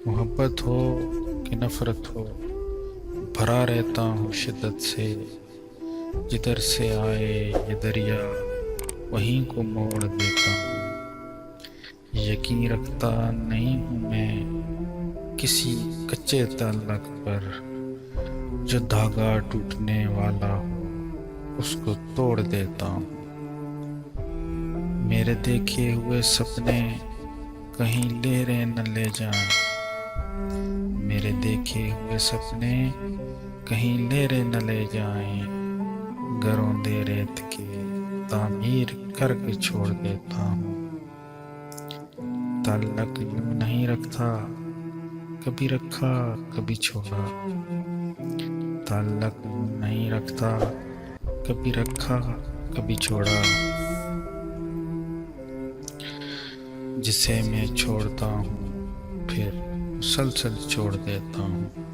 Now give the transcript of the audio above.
محبت ہو کہ نفرت ہو، بھرا رہتا ہوں شدت سے، جدھر سے آئے یہ دریا وہیں کو موڑ دیتا ہوں۔ یقین رکھتا نہیں ہوں میں کسی کچے تعلق پر، جو دھاگا ٹوٹنے والا ہو اس کو توڑ دیتا ہوں۔ میرے دیکھے ہوئے سپنے کہیں لہریں نہ لے جائیں، میرے دیکھے ہوئے سپنے کہیں لہریں نہ لے جائیں، گھروں دے ریت کے تعمیر کر کے چھوڑ دیتا ہوں۔ تعلق یوں نہیں رکھتا، کبھی رکھا کبھی چھوڑا، تعلق یوں نہیں رکھتا، کبھی رکھا کبھی چھوڑا، جسے میں چھوڑتا ہوں پھر مسلسل چھوڑ دیتا ہوں۔